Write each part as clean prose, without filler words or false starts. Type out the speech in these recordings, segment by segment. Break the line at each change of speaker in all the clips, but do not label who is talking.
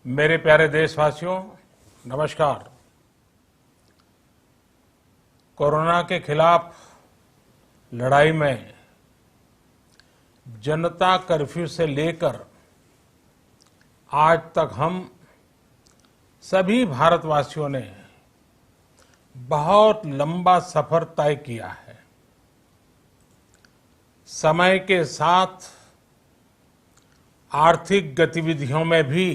मेरे प्यारे देशवासियों, नमस्कार। कोरोना के खिलाफ लड़ाई में जनता कर्फ्यू से लेकर आज तक हम सभी भारतवासियों ने बहुत लंबा सफर तय किया है। समय के साथ आर्थिक गतिविधियों में भी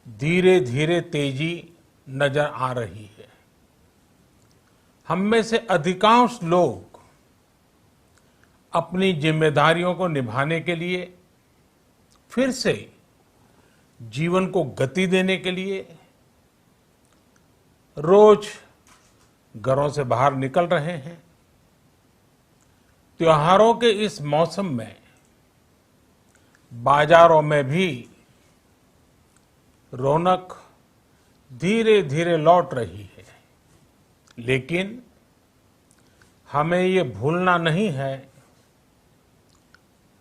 धीरे धीरे तेजी नजर आ रही है। हम में से अधिकांश लोग अपनी जिम्मेदारियों को निभाने के लिए, फिर से जीवन को गति देने के लिए रोज घरों से बाहर निकल रहे हैं। त्योहारों के इस मौसम में बाजारों में भी रौनक धीरे धीरे लौट रही है, लेकिन हमें ये भूलना नहीं है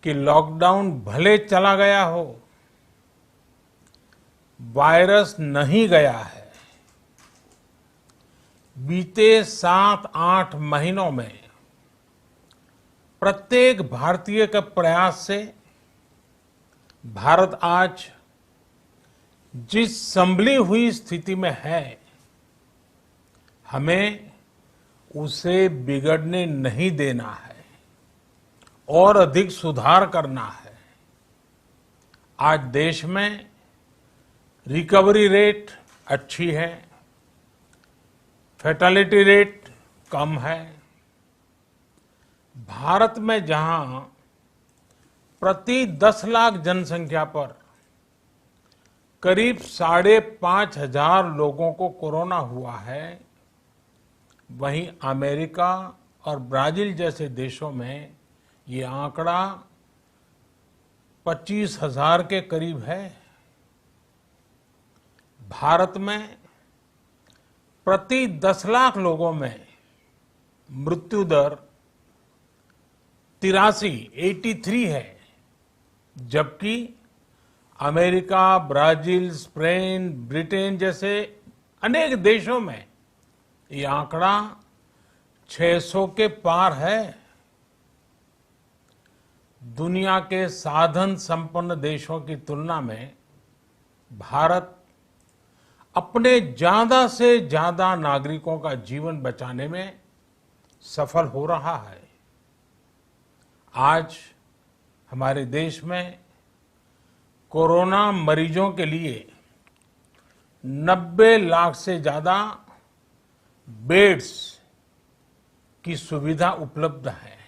कि लॉकडाउन भले चला गया हो, वायरस नहीं गया है। बीते 7-8 महीनों में प्रत्येक भारतीय के प्रयास से भारत आज जिस संभली हुई स्थिति में है, हमें उसे बिगड़ने नहीं देना है और अधिक सुधार करना है। आज देश में रिकवरी रेट अच्छी है, फैटेलिटी रेट कम है। भारत में जहां प्रति 10 लाख जनसंख्या पर करीब 5,500 लोगों को कोरोना हुआ है, वहीं अमेरिका और ब्राजील जैसे देशों में ये आंकड़ा 25,000 के करीब है। भारत में प्रति 10 लाख लोगों में मृत्यु दर 83 है, जबकि अमेरिका, ब्राजील, स्पेन, ब्रिटेन जैसे अनेक देशों में ये आंकड़ा 600 के पार है। दुनिया के साधन संपन्न देशों की तुलना में भारत अपने ज्यादा से ज्यादा नागरिकों का जीवन बचाने में सफल हो रहा है। आज हमारे देश में कोरोना मरीजों के लिए 90 लाख से ज्यादा बेड्स की सुविधा उपलब्ध है।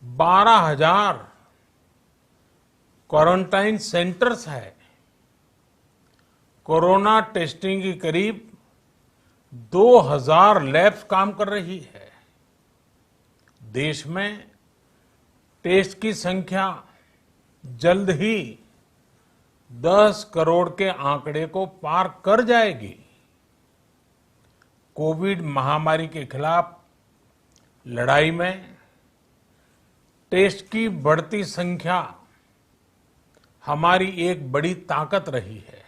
12,000 क्वारंटाइन सेंटर्स है। कोरोना टेस्टिंग की करीब 2,000 लैब्स काम कर रही है। देश में टेस्ट की संख्या जल्द ही 10 करोड़ के आंकड़े को पार कर जाएगी। कोविड महामारी के खिलाफ लड़ाई में टेस्ट की बढ़ती संख्या हमारी एक बड़ी ताकत रही है।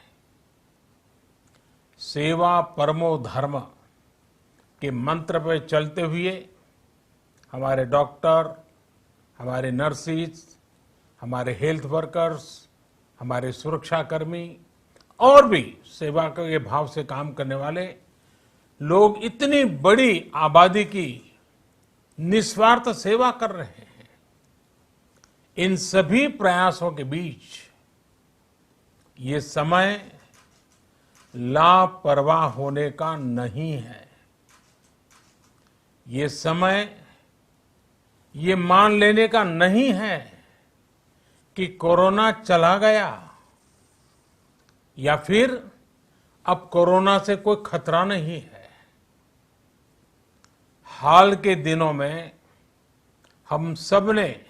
सेवा परमो धर्म के मंत्र पर चलते हुए हमारे डॉक्टर, हमारे नर्सिस, हमारे हेल्थ वर्कर्स, हमारे सुरक्षाकर्मी और भी सेवा के भाव से काम करने वाले लोग इतनी बड़ी आबादी की निस्वार्थ सेवा कर रहे हैं। इन सभी प्रयासों के बीच ये समय लापरवाह होने का नहीं है। ये समय ये मान लेने का नहीं है कि कोरोना चला गया या फिर अब कोरोना से कोई खतरा नहीं है। हाल के दिनों में हम सब ने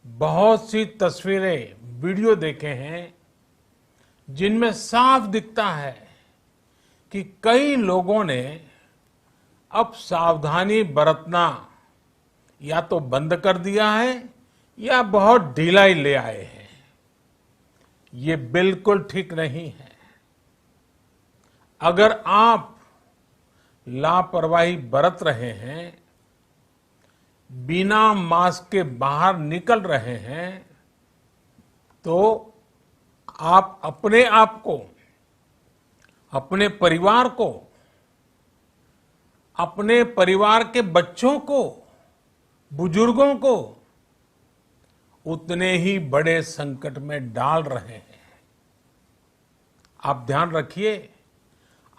बहुत सी तस्वीरें, वीडियो देखे हैं जिनमें साफ दिखता है कि कई लोगों ने अब सावधानी बरतना या तो बंद कर दिया है या बहुत ढिलाई ले आए हैं। ये बिल्कुल ठीक नहीं है। अगर आप लापरवाही बरत रहे हैं, बिना मास्क के बाहर निकल रहे हैं, तो आप अपने आप को, अपने परिवार को, अपने परिवार के बच्चों को, बुजुर्गों को उतने ही बड़े संकट में डाल रहे हैं। आप ध्यान रखिए,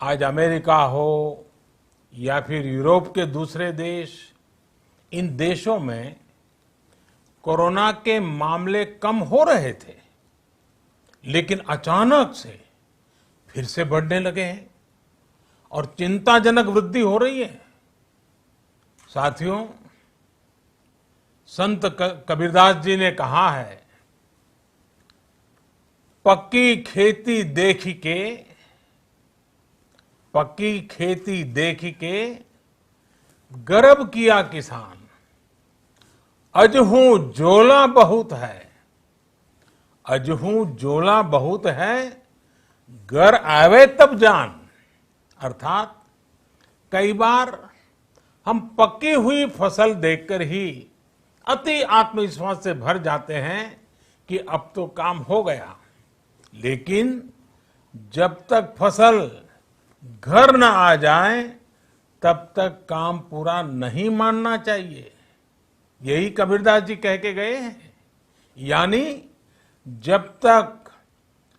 आज अमेरिका हो या फिर यूरोप के दूसरे देश, इन देशों में कोरोना के मामले कम हो रहे थे, लेकिन अचानक से फिर से बढ़ने लगे हैं और चिंताजनक वृद्धि हो रही है। साथियों, संत कबीरदास जी ने कहा है, पक्की खेती देख के गर्व किया किसान, अजहू जोला बहुत है, अजहू जोला बहुत है, घर आवे तब जान। अर्थात कई बार हम पकी हुई फसल देखकर ही अति आत्मविश्वास से भर जाते हैं कि अब तो काम हो गया, लेकिन जब तक फसल घर न आ जाए तब तक काम पूरा नहीं मानना चाहिए। यही कबीरदास जी कह के गए हैं। यानी जब तक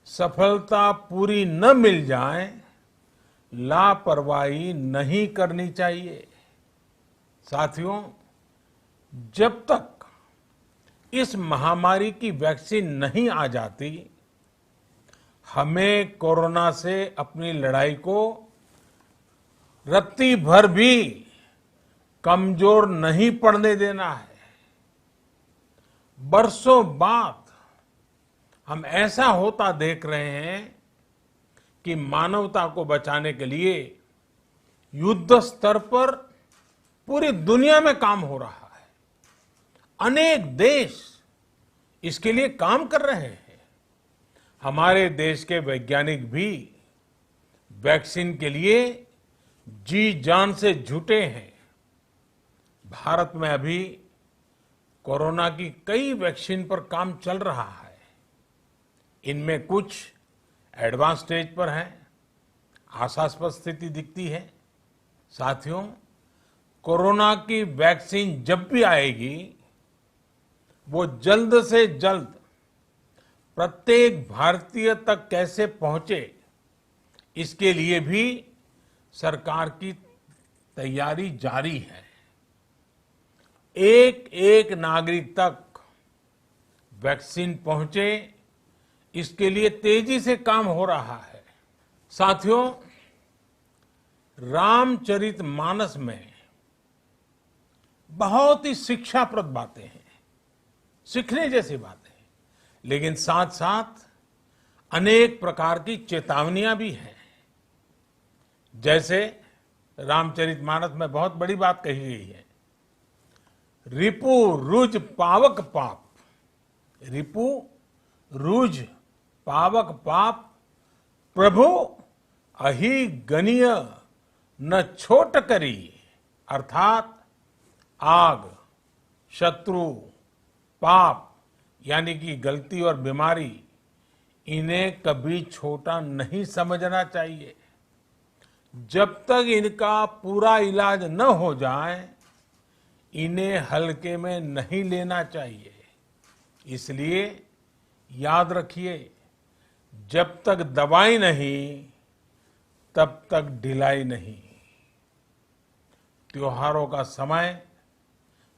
सफलता पूरी न मिल जाए, लापरवाही नहीं करनी चाहिए। साथियों, जब तक इस महामारी की वैक्सीन नहीं आ जाती, हमें कोरोना से अपनी लड़ाई को रत्ती भर भी कमजोर नहीं पड़ने देना है। बरसों बाद हम ऐसा होता देख रहे हैं कि मानवता को बचाने के लिए युद्ध स्तर पर पूरी दुनिया में काम हो रहा है। अनेक देश इसके लिए काम कर रहे हैं। हमारे देश के वैज्ञानिक भी वैक्सीन के लिए जी जान से जुटे हैं। भारत में अभी कोरोना की कई वैक्सीन पर काम चल रहा है। इनमें कुछ एडवांस स्टेज पर है, आशास्पद स्थिति दिखती है। साथियों, कोरोना की वैक्सीन जब भी आएगी, वो जल्द से जल्द प्रत्येक भारतीय तक कैसे पहुंचे, इसके लिए भी सरकार की तैयारी जारी है। एक एक नागरिक तक वैक्सीन पहुंचे, इसके लिए तेजी से काम हो रहा है। साथियों, रामचरितमानस में बहुत ही शिक्षाप्रद बातें हैं, सीखने जैसी बातें हैं, लेकिन साथ साथ अनेक प्रकार की चेतावनियां भी हैं। जैसे रामचरितमानस में बहुत बड़ी बात कही गई है, रिपु रुज पावक पाप, रिपु रुज पावक पाप, प्रभु अहि गनीय न छोट करी। अर्थात आग, शत्रु, पाप यानी कि गलती और बीमारी, इन्हें कभी छोटा नहीं समझना चाहिए। जब तक इनका पूरा इलाज न हो जाए, इन्हें हल्के में नहीं लेना चाहिए। इसलिए याद रखिए, जब तक दवाई नहीं, तब तक ढिलाई नहीं। त्योहारों का समय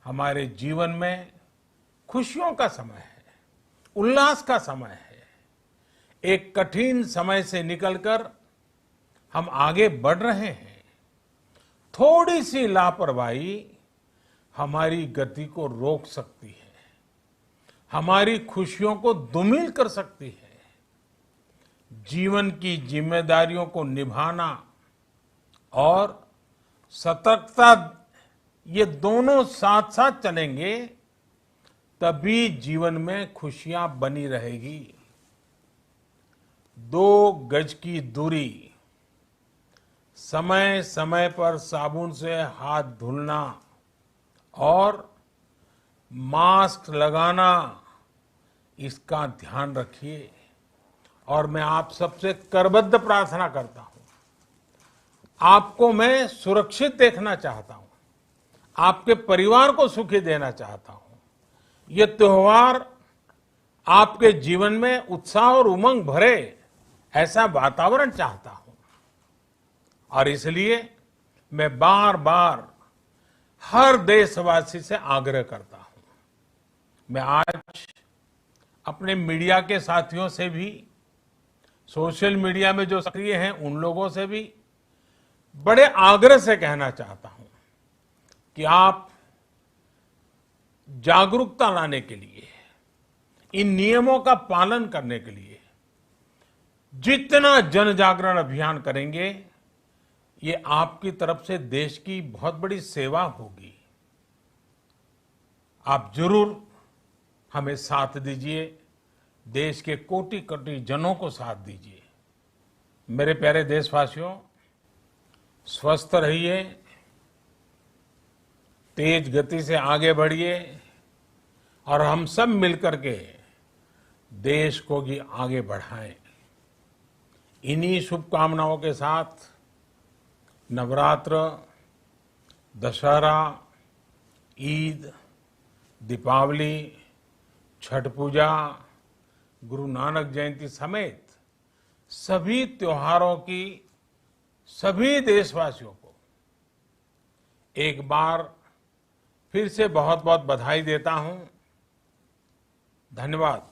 हमारे जीवन में खुशियों का समय है, उल्लास का समय है। एक कठिन समय से निकलकर हम आगे बढ़ रहे हैं। थोड़ी सी लापरवाही हमारी गति को रोक सकती है, हमारी खुशियों को धूमिल कर सकती है। जीवन की जिम्मेदारियों को निभाना और सतर्कता, ये दोनों साथ साथ चलेंगे, तभी जीवन में खुशियां बनी रहेगी। 2 गज की दूरी, समय समय पर साबुन से हाथ धुलना और मास्क लगाना, इसका ध्यान रखिए। और मैं आप सबसे करबद्ध प्रार्थना करता हूं, आपको मैं सुरक्षित देखना चाहता हूं, आपके परिवार को सुखी देना चाहता हूं। ये त्योहार आपके जीवन में उत्साह और उमंग भरे, ऐसा वातावरण चाहता हूं। और इसलिए मैं बार बार हर देशवासी से आग्रह करता हूं। मैं आज अपने मीडिया के साथियों से भी, सोशल मीडिया में जो सक्रिय हैं उन लोगों से भी बड़े आग्रह से कहना चाहता हूं कि आप जागरूकता लाने के लिए, इन नियमों का पालन करने के लिए जितना जन जागरण अभियान करेंगे, ये आपकी तरफ से देश की बहुत बड़ी सेवा होगी। आप जरूर हमें साथ दीजिए, देश के कोटि कोटि जनों को साथ दीजिए। मेरे प्यारे देशवासियों, स्वस्थ रहिए, तेज गति से आगे बढ़िए और हम सब मिलकर के देश को भी आगे बढ़ाएं। इन्हीं शुभकामनाओं के साथ नवरात्र, दशहरा, ईद, दीपावली, छठ पूजा, गुरु नानक जयंती समेत सभी त्योहारों की सभी देशवासियों को एक बार फिर से बहुत बहुत बधाई देता हूं। धन्यवाद।